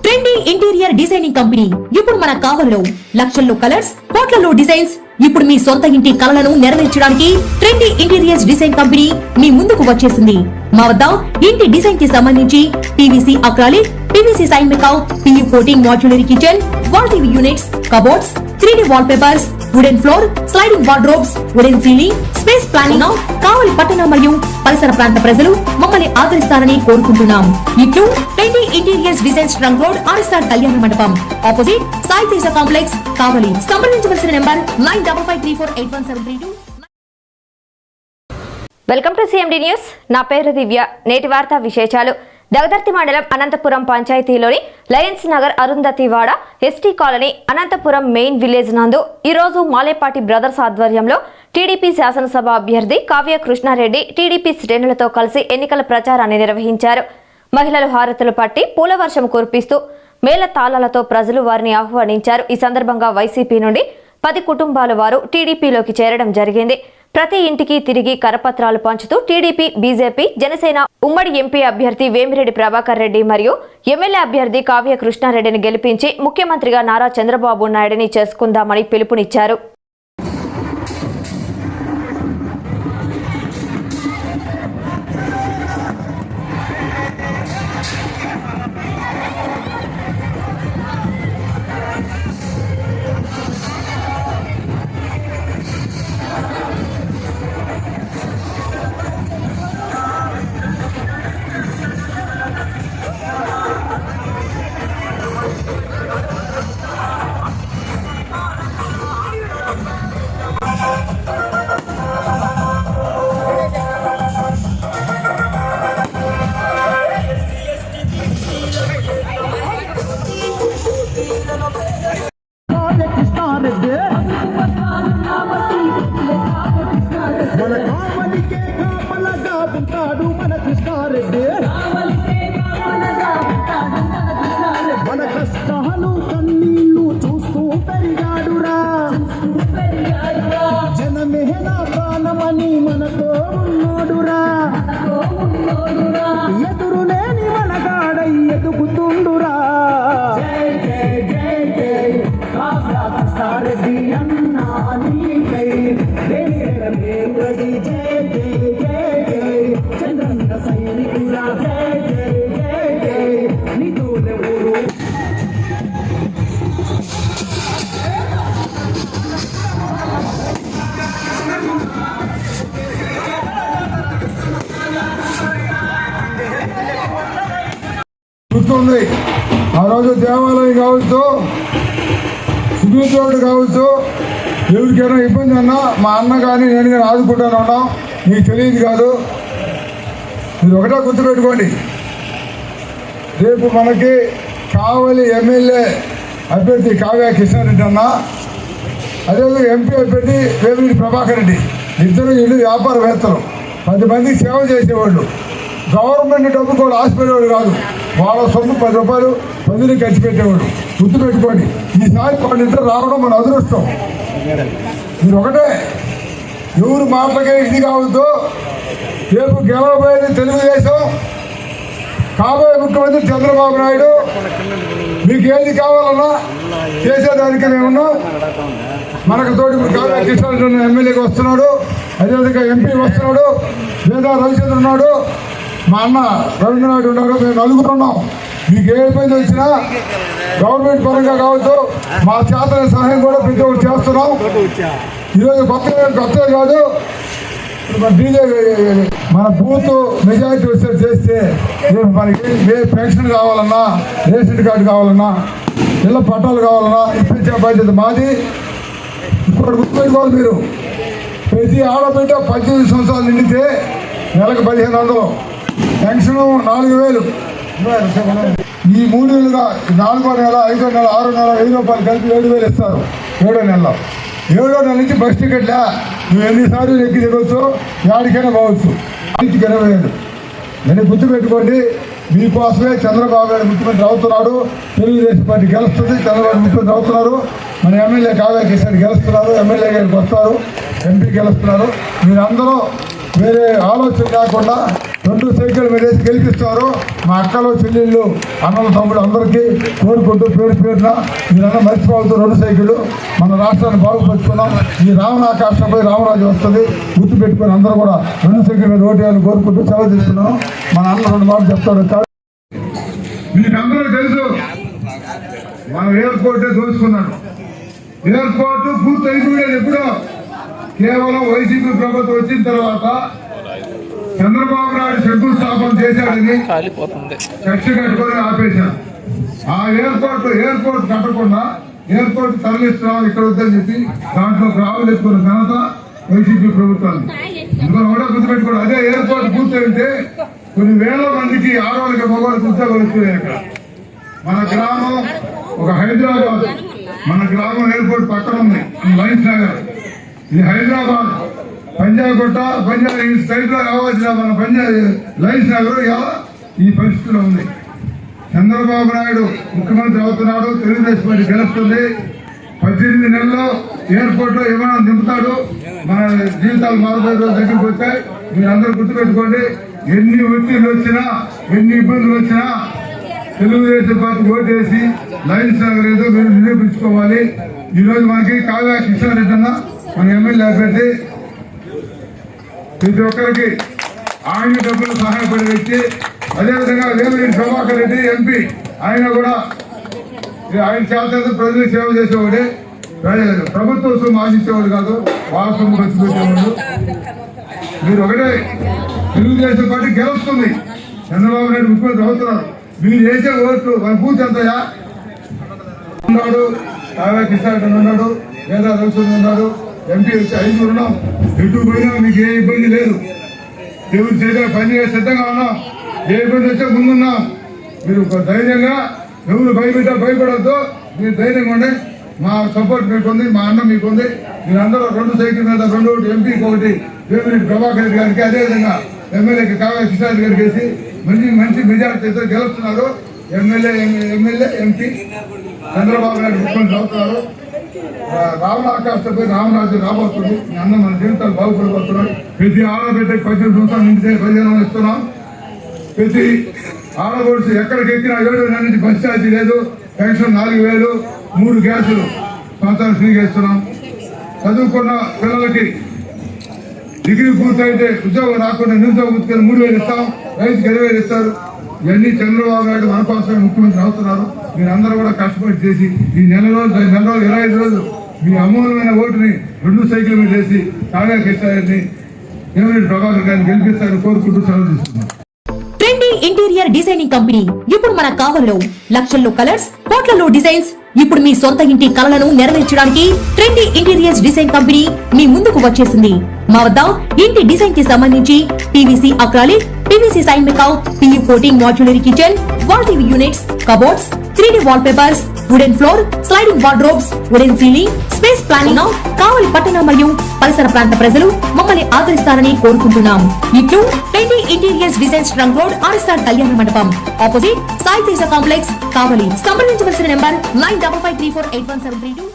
Trendy interior designing company ఇప్పుడు మన కావలిలో లక్షల్లో కలర్స్, కోట్లలో డిజైన్స్. ఇప్పుడు మీ సొంత ఇంటి కలలను నెరవేర్చడానికి ట్రెండీ ఇంటీరియర్స్ డిజైన్ కంపెనీ మీ ముందుకు వచ్చేసింది. మా వద్ద ఇంటి డిజైన్ కి సంబంధించి PVC acrylic, PVC sign make out, PU coating, modular kitchen, wall TV units, cupboards, 3D wall papers, wooden floor, sliding wardrobes, wooden ceiling, space planning. Kavali పట్టణ మరియు పరిసర ప్రాంత ప్రజలు మమ్మల్ని ఆదరిస్తారని కోరుకుంటున్నాం. ఇట్లు trendy interiors designs, trunk road, RSR కళ్యాణ మండపం, ఆపోజిట్ సాయి తేజ కాంప్లెక్స్, కావలి. సంప్రదించవలసిన number 9553481732. Welcome to CMD news. నా పేరు దివ్య. నేటి వార్తా విశేషాలు. దగదర్తి మండలం అనంతపురం పంచాయతీలోని Lions Nagar Arundhathivada ST colony Anantapuram main village నందు ఈరోజు మాలేపాటి బ్రదర్స్ ఆధ్వర్యంలో టీడీపీ శాసనసభ అభ్యర్థి కావ్య కృష్ణారెడ్డి టీడీపీ శ్రేణులతో కలిసి ఎన్నికల ప్రచారాన్ని నిర్వహించారు. మహిళలు హారతులు పట్టి పూల వర్షం కురిపిస్తూ మేళ తాళాలతో ప్రజలు వారిని ఆహ్వానించారు. ఈ సందర్భంగా వైసీపీ నుండి 10 కుటుంబాల వారు టీడీపీలోకి చేరడం జరిగింది. ప్రతి ఇంటికి తిరిగి కరపత్రాలు పంచుతూ టీడీపీ, బీజేపీ, జనసేన ఉమ్మడి ఎంపీ అభ్యర్థి వేమిరెడ్డి ప్రభాకర్ రెడ్డి మరియు ఎమ్మెల్యే అభ్యర్థి కావ్య కృష్ణారెడ్డిని గెలిపించి ముఖ్యమంత్రిగా నారా చంద్రబాబు నాయుడిని చేసుకుందామని పిలుపునిచ్చారు. మన కావలికే కాపలగా ఉంటాడు మన కృష్ణారెడ్డి. మన కష్టాలు కన్నీళ్లు చూస్తూ పెరిగాడురా. జనమే నా ప్రాణమని మనతో ఉన్నోడురా. ఎదురు లేని మనగాడై ఎదుగుతుండురా. జై జై జై జై కావ్య కృష్ణారెడ్డి అన్నా నీకై. జై జై జై జై చంద్రన్న సైనికుడా. జై జై జై జై నీతోనే ఊరు. గుర్తుంది ఆ రోజు దేవాలయం కావచ్చు, సిమెంట్ రోడ్డు కావచ్చు, ఎవరికైనా ఇబ్బంది అన్నా మా అన్న కానీ నేను కానీ ఆదుకుంటాను ఉన్నాం. మీకు తెలియదు కాదు. మీరు ఒకటే గుర్తుపెట్టుకోండి, రేపు మనకి కావలి ఎమ్మెల్యే అభ్యర్థి కావ్య కృష్ణారెడ్డి అన్న, అదేవిధంగా ఎంపీ అభ్యర్థి వేమిరెడ్డి ప్రభాకర్ రెడ్డి, ఇద్దరు ఇల్లు వ్యాపారవేత్తలు, 10 మందికి సేవ చేసేవాళ్ళు. గవర్నమెంట్ డబ్బు కూడా ఆశపడేవాడు కాదు. వాళ్ళ సొమ్ము 10 రూపాయలు ప్రజలకు ఖర్చు పెట్టేవాడు. గుర్తుపెట్టుకోండి, ఈసారి వాళ్ళిద్దరు రావడం మన అదృష్టం. మీరు ఒకటే, ఎవరు మాటలకే ఇది కావద్దు. రేపు గెలవబోయేది తెలుగుదేశం, కాబోయే ముఖ్యమంత్రి చంద్రబాబు నాయుడు. మీకు ఏది కావాలన్నా చేసేదానికి మేమున్నాం. మనకు తోటి ఇప్పుడు కావ్య కృష్ణారెడ్డి ఎమ్మెల్యేకి వస్తున్నాడు, అదేవిధంగా ఎంపీ వస్తున్నాడు, లేదా రవిచంద్ర ఉన్నాడు, మా అన్న రవీంద్రనాయుడు ఉన్నారు. మేము నలుగురు ఉన్నాం. మీకు ఏ ఇబ్బంది వచ్చినా గవర్నమెంట్ పరంగా కావచ్చు, మా చేతన సహాయం కూడా ప్రతి ఒక్కరు చేస్తున్నాం. ఈరోజు కొత్త కాదు, మన బూత్ మెజారిటీ వచ్చేది చేస్తే రేపు మనకి ఏ పెన్షన్ కావాలన్నా, రేషన్ కార్డు కావాలన్నా, ఇళ్ళ పట్టాలు కావాలన్నా ఇప్పించే బాధ్యత మాది. ఇప్పుడు గుర్తుపెట్టుకోవాలి, మీరు ప్రతి ఆడబిడ్డ 18 సంవత్సరాలు నిండితే నెలకు 1500, పెన్షన్ 4000. ఈ 3 నెలలుగా 4వ నెల, 5వ నెల, 6వ నెల 1000 రూపాయలు కలిపి 7000 ఇస్తారు. 7వ నెలలో, 7వ నెల నుంచి బస్ టికెట్లే. నువ్వు ఎన్నిసార్లు ఎక్కి దిగవచ్చు, ఎక్కడికైనా పోవచ్చు. 20,000 నేను గుర్తుపెట్టుకోండి. మీకోసమే చంద్రబాబు నాయుడు ముఖ్యమంత్రి అవుతున్నాడు. తెలుగుదేశం పార్టీ గెలుస్తుంది, చంద్రబాబు ముఖ్యమంత్రి అవుతున్నారు. మన ఎమ్మెల్యే కావ్య కృష్ణారెడ్డి గెలుస్తున్నారు, ఎమ్మెల్యే గారికి వస్తారు, ఎంపీ గెలుస్తున్నారు. మీరందరూ వేరే ఆలోచన లేకుండా 2 సైకిల్ వేసి గెలిపిస్తారు. మా అక్కలు చెల్లెళ్ళు అన్నల తమ్ముడు అందరికీ కోరుకుంటూ పేరు పేరున మీరందరూ మర్చిపోవద్దు. 2 సైకిళ్ళు మన రాష్ట్రాన్ని బాగుపరుచుకున్నాం. ఈ రావణాకాష్టపై రామరాజు వస్తుంది, గుర్తు పెట్టుకుని అందరూ కూడా 2 సైకిల్ మీద ఓటు వేయాలని కోరుకుంటూ సెలవు తీసుకున్నాం. మన అన్న 2 మాటలు చెప్తాడు. మీకు అందరూ తెలుసు, మనం ఎయిర్పోర్టే దోచుకున్నాడు. ఎయిర్పోర్ట్ పూర్తి అయిపోయాడు ఎప్పుడో. కేవలం వైసీపీ ప్రభుత్వం వచ్చిన తర్వాత చంద్రబాబు నాయుడు శంకుస్థాపన చేశాడని కక్ష కట్టుకొని ఆపేశారు. ఆ ఎయిర్పోర్ట్ కట్టకుండా ఎయిర్పోర్ట్ తరలిస్తున్నాం ఇక్కడ వద్దని చెప్పి దాంట్లో రావులు ఎత్తుకున్న ఘనత వైసీపీ ప్రభుత్వాన్ని. ఇందులో కూడా గుర్తుపెట్టుకోండి. అదే ఎయిర్పోర్ట్ పూర్తయింటే కొన్ని వేల మందికి ఆడవాళ్ళకి మగవాళ్ళకి ఉద్యోగాలు వచ్చాయి. అక్కడ మన గ్రామం ఒక హైదరాబాద్, మన గ్రామం ఎయిర్పోర్ట్ పక్కన ఉంది లైన్స్ నగర్. ఇది హైదరాబాద్ పంజాగుట్ట పంజాబ్ ఈ స్టైట్ లో కావాల్సిన మన పంజాబ్ లైన్స్ నగర్ ఈ పరిస్థితిలో ఉంది. చంద్రబాబు నాయుడు ముఖ్యమంత్రి అవుతున్నాడు, తెలుగుదేశం పార్టీ గెలుస్తుంది. 18 నెలల్లో ఎయిర్పోర్ట్ లో ఏమైనా దింపుతాడు. మన జీవితాలు మారిపోయే రోజు దగ్గరికి వచ్చాయి. మీరందరూ గుర్తుపెట్టుకోండి. ఎన్ని ఒత్తిళ్లు వచ్చినా ఎన్ని ఇబ్బందులు వచ్చినా తెలుగుదేశం పార్టీ ఓటేసి లైన్స్ నగర్ ఏదో మీరు నిరూపించుకోవాలి. ఈరోజు మనకి కావ్య కృష్ణారెడ్డి అన్న మన ఎమ్మెల్యే అభ్యర్థి. ప్రతి ఒక్కరికి ఆయన డబ్బులు సహాయపడే వ్యక్తి. అదేవిధంగా వేమిరెడ్డి ప్రభాకర్ రెడ్డి ఎంపీ, ఆయన కూడా ఆయన చేత ప్రజలకు సేవ చేసేవాడే. ప్రభుత్వ సొమ్ము ఆశించేవాడు కాదు, వాళ్ళ సొమ్ము ఖర్చు పెట్టేవాడు. మీరు ఒకటే, తెలుగుదేశం పార్టీ గెలుస్తుంది, చంద్రబాబు నాయుడు ముఖ్యమంత్రి అవుతున్నారు. మీరు చేసే ఓట్లు మన పూర్తి ఎంతయా ఉన్నాడు. కావ్య కృష్ణారెడ్డి ఉన్నాడు, వేదా రవిచంద్ర ఉన్నాడు, ఎంపీ వచ్చి 5 ఉన్నాం. ఎటు పోయినా మీకు ఏ ఇబ్బంది లేదు. దేవుడు చేసే పని చేసే సిద్ధంగా ఉన్నాం. ఏ ఇబ్బంది వచ్చే ముందున్నాం. మీరు ధైర్యంగా ఎవరు భయపడద్దు. మీరు ధైర్యంగా ఉండే. మా సపోర్ట్ మీకుంది, మా అన్న మీకుంది. మీరందరూ 2 సైకిల్ మీద 2 ఓటు ఎంపీకి ఒకటి వేమిరెడ్డి ప్రభాకర్ రెడ్డి గారికి, అదేవిధంగా ఎమ్మెల్యేకి కావ్య కృష్ణారెడ్డి గారికి వేసి మంచి మెజార్టీతో గెలుస్తున్నారు. ఎమ్మెల్యే ఎంపీ చంద్రబాబు నాయుడు ముఖ్యమంత్రి అవుతున్నారు. రావణాకాష్టపై రామరాజు రాబోతుంది. మీ అన్న మన జీవితాలు బాగుపడిపోతున్నాడు. ప్రతి ఆడబిడ్డకి 15 సంవత్సరాల నుంచి 15 ఇస్తున్నాం. ప్రతి ఆడబడుచు ఎక్కడికి ఎక్కినా 7 నెలల నుంచి బస్ ఛార్జీ లేదు. పెన్షన్ 4,000, 3 గ్యాసులు సంవత్సరాలు ఫ్రీగా ఇస్తున్నాం. చదువుకున్న పిల్లలకి డిగ్రీ పూర్తయితే ఉద్యోగం రాకుండా నిరుద్యోగం 3,000 ఇస్తాం. రైతుకి 20,000 ఇస్తారు. ఇవన్నీ చంద్రబాబు నాయుడు మన కోసమే ముఖ్యమంత్రి అవుతున్నారు. మీరందరూ కూడా కష్టపడి చేసి ఈ నెల రోజులు 25 రోజులు మీ అమూల్యమైన ఓటుని 2 సైకిల్ మీద వేసి కావ్య కృష్ణారెడ్డిని వేమిరెడ్డి ప్రభాకర్ గారిని గెలిపిస్తారని కోరుకుంటూ సెలవు తీసుకున్నాం. ట్రెండీ ఇంటీరియర్ డిజైనింగ్ కంపెనీ ఇప్పుడు మన కావలిలో లక్షల్లో కలర్స్, కోట్లలో డిజైన్స్. ఇప్పుడు మీ సొంత ఇంటి కలలను నెరవేర్చడానికి ట్రెండీ ఇంటీరియర్స్ డిజైన్ కంపెనీ మీ ముందుకు వచ్చేసింది. మా వద్ద ఇంటి డిజైన్ కి సంబంధించి PVC acrylic, PVC sign make out, PU coating, modular kitchen, wall TV units, cupboards, 3D wall papers, wooden floor, sliding wardrobes, wooden ceiling, space planning. Kavali పట్టణ మరియు పరిసర ప్రాంత ప్రజలు మమ్మల్ని ఆదరిస్తారని కోరుకుంటున్నాం. ఇట్లు trendy interiors designs trunk road, RSR కళ్యాణ మండపం, ఆపోజిట్ సాయి తేజ కాంప్లెక్స్, కావలి. సంప్రదించవలసిన నెంబర్ 9553481732.